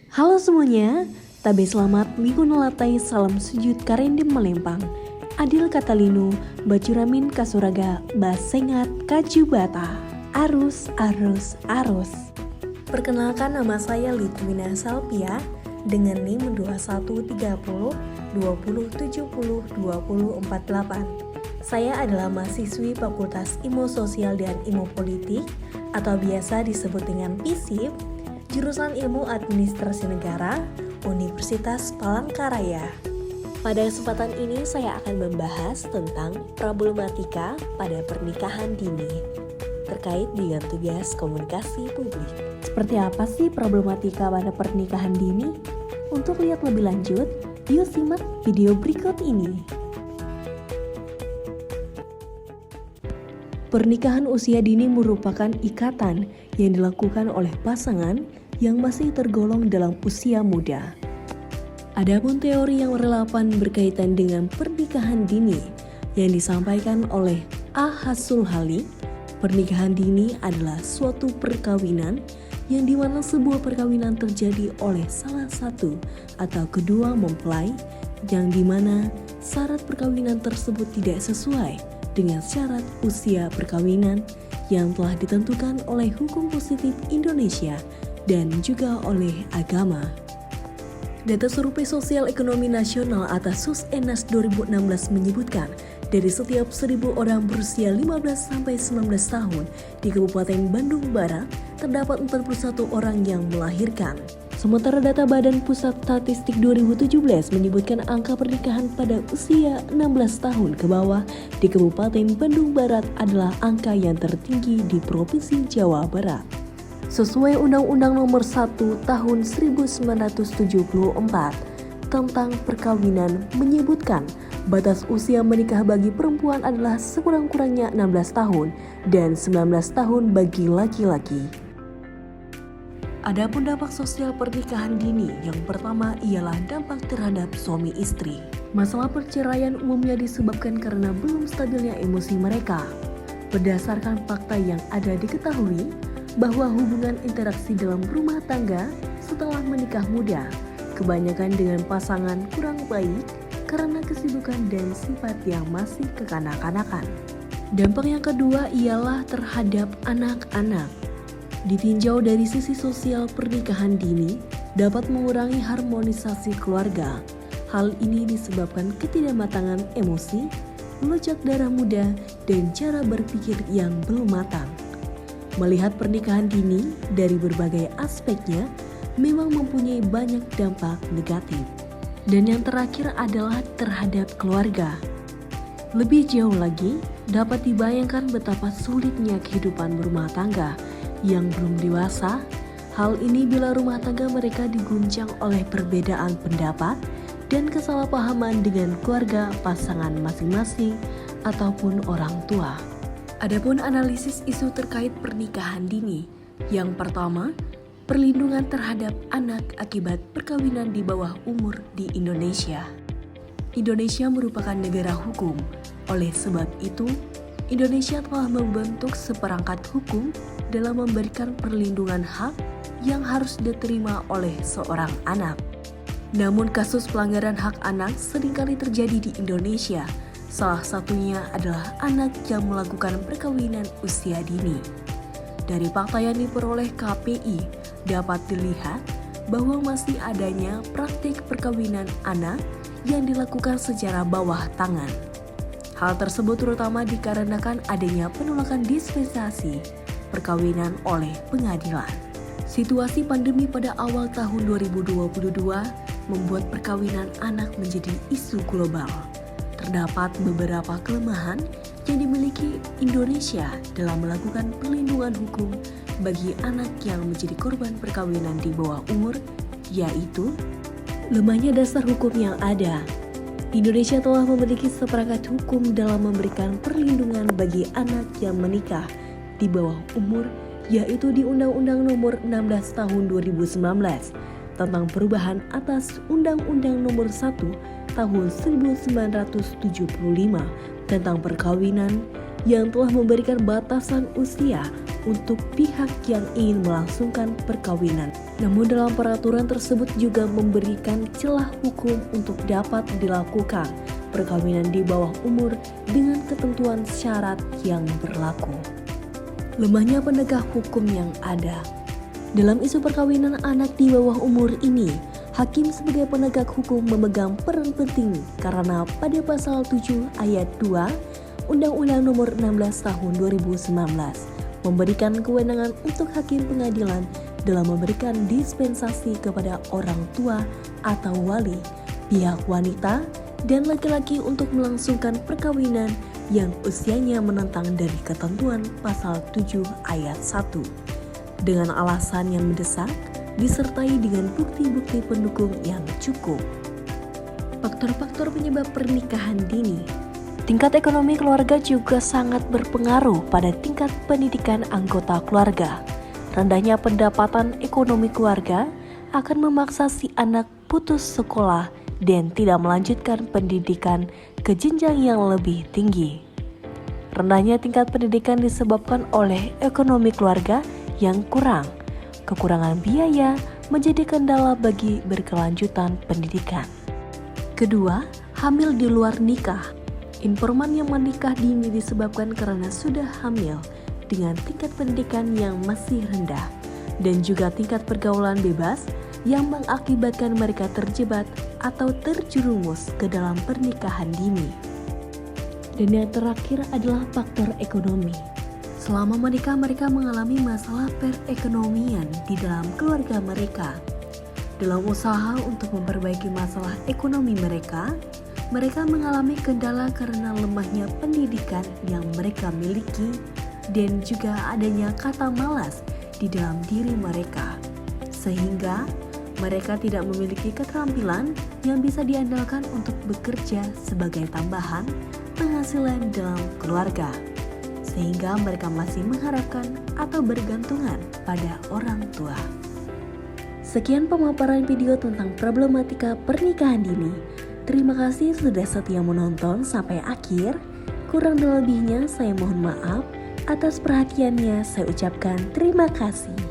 Halo semuanya, tabe selamat minggu nelatai salam sujud karendem melempang. Adil Katalinu, Bacuramin Kasuraga, Basengat Kajubata. Arus, arus, arus. Perkenalkan, nama saya Litwina Salpia dengan NIM 2130 2070 2048. Saya adalah mahasiswi Fakultas Ilmu Sosial dan Ilmu Politik atau biasa disebut dengan FISIP, jurusan Ilmu Administrasi Negara, Universitas Palangkaraya. Pada kesempatan ini saya akan membahas tentang problematika pada pernikahan dini terkait dengan tugas komunikasi publik. Seperti apa sih problematika pada pernikahan dini? Untuk lihat lebih lanjut, yuk simak video berikut ini. Pernikahan usia dini merupakan ikatan yang dilakukan oleh pasangan yang masih tergolong dalam usia muda. Adapun teori yang relevan berkaitan dengan pernikahan dini yang disampaikan oleh A. Hasul Hali, pernikahan dini adalah suatu perkawinan yang dimana sebuah perkawinan terjadi oleh salah satu atau kedua mempelai yang dimana syarat perkawinan tersebut tidak sesuai dengan syarat usia perkawinan yang telah ditentukan oleh hukum positif Indonesia dan juga oleh agama. Data Survei Sosial Ekonomi Nasional atau SUSENAS 2016 menyebutkan dari setiap 1.000 orang berusia 15-19 tahun di Kabupaten Bandung Barat terdapat 41 orang yang melahirkan. Sementara data Badan Pusat Statistik 2017 menyebutkan angka pernikahan pada usia 16 tahun ke bawah di Kabupaten Bandung Barat adalah angka yang tertinggi di Provinsi Jawa Barat. Sesuai Undang-Undang Nomor 1 Tahun 1974 tentang perkawinan menyebutkan batas usia menikah bagi perempuan adalah sekurang-kurangnya 16 tahun dan 19 tahun bagi laki-laki. Adapun dampak sosial pernikahan dini, yang pertama ialah dampak terhadap suami istri. Masalah perceraian umumnya disebabkan karena belum stabilnya emosi mereka. Berdasarkan fakta yang ada diketahui bahwa hubungan interaksi dalam rumah tangga setelah menikah muda kebanyakan dengan pasangan kurang baik karena kesibukan dan sifat yang masih kekanak-kanakan. Dampak yang kedua ialah terhadap anak-anak. Ditinjau dari sisi sosial, pernikahan dini dapat mengurangi harmonisasi keluarga. Hal ini disebabkan ketidakmatangan emosi, melonjak darah muda, dan cara berpikir yang belum matang. Melihat pernikahan dini dari berbagai aspeknya memang mempunyai banyak dampak negatif. Dan yang terakhir adalah terhadap keluarga. Lebih jauh lagi, dapat dibayangkan betapa sulitnya kehidupan berumah tangga yang belum dewasa. Hal ini bila rumah tangga mereka diguncang oleh perbedaan pendapat dan kesalahpahaman dengan keluarga pasangan masing-masing ataupun orang tua. Adapun analisis isu terkait pernikahan dini, yang pertama, perlindungan terhadap anak akibat perkawinan di bawah umur di Indonesia. Indonesia merupakan negara hukum, oleh sebab itu, Indonesia telah membentuk seperangkat hukum dalam memberikan perlindungan hak yang harus diterima oleh seorang anak. Namun kasus pelanggaran hak anak seringkali terjadi di Indonesia. Salah satunya adalah anak yang melakukan perkawinan usia dini. Dari fakta yang diperoleh KPI, dapat dilihat bahwa masih adanya praktik perkawinan anak yang dilakukan secara bawah tangan. Hal tersebut terutama dikarenakan adanya penolakan dispensasi perkawinan oleh pengadilan. Situasi pandemi pada awal tahun 2022 membuat perkawinan anak menjadi isu global. Terdapat beberapa kelemahan yang dimiliki Indonesia dalam melakukan perlindungan hukum bagi anak yang menjadi korban perkawinan di bawah umur, yaitu lemahnya dasar hukum yang ada. Indonesia telah memiliki seperangkat hukum dalam memberikan perlindungan bagi anak yang menikah di bawah umur, yaitu di Undang-Undang Nomor 16 Tahun 2019 tentang perubahan atas Undang-Undang Nomor 1 Tahun 1975 tentang perkawinan, yang telah memberikan batasan usia untuk pihak yang ingin melangsungkan perkawinan. Namun dalam peraturan tersebut juga memberikan celah hukum untuk dapat dilakukan perkawinan di bawah umur dengan ketentuan syarat yang berlaku. Lemahnya penegak hukum yang ada. Dalam isu perkawinan anak di bawah umur ini, hakim sebagai penegak hukum memegang peran penting karena pada pasal 7 ayat 2 Undang-Undang Nomor 16 Tahun 2019 memberikan kewenangan untuk hakim pengadilan dalam memberikan dispensasi kepada orang tua atau wali, pihak wanita, dan laki-laki untuk melangsungkan perkawinan yang usianya menentang dari ketentuan pasal 7 ayat 1 dengan alasan yang mendesak disertai dengan bukti-bukti pendukung yang cukup. Faktor-faktor penyebab pernikahan dini. Tingkat ekonomi keluarga juga sangat berpengaruh pada tingkat pendidikan anggota keluarga. Rendahnya pendapatan ekonomi keluarga akan memaksa si anak putus sekolah dan tidak melanjutkan pendidikan ke jenjang yang lebih tinggi. Rendahnya tingkat pendidikan disebabkan oleh ekonomi keluarga yang kurang. Kekurangan biaya menjadi kendala bagi berkelanjutan pendidikan. Kedua, hamil di luar nikah. Informan yang menikah dini disebabkan karena sudah hamil dengan tingkat pendidikan yang masih rendah dan juga tingkat pergaulan bebas yang mengakibatkan mereka terjebak atau terjerumus ke dalam pernikahan dini. Dan yang terakhir adalah faktor ekonomi. Selama menikah mereka mengalami masalah perekonomian di dalam keluarga mereka. Dalam usaha untuk memperbaiki masalah ekonomi mereka mengalami kendala karena lemahnya pendidikan yang mereka miliki dan juga adanya kata malas di dalam diri mereka. Sehingga mereka tidak memiliki keterampilan yang bisa diandalkan untuk bekerja sebagai tambahan penghasilan dalam keluarga. Sehingga mereka masih mengharapkan atau bergantungan pada orang tua. Sekian pemaparan video tentang problematika pernikahan dini. Terima kasih sudah setia menonton sampai akhir. Kurang dan lebihnya saya mohon maaf. Atas perhatiannya saya ucapkan terima kasih.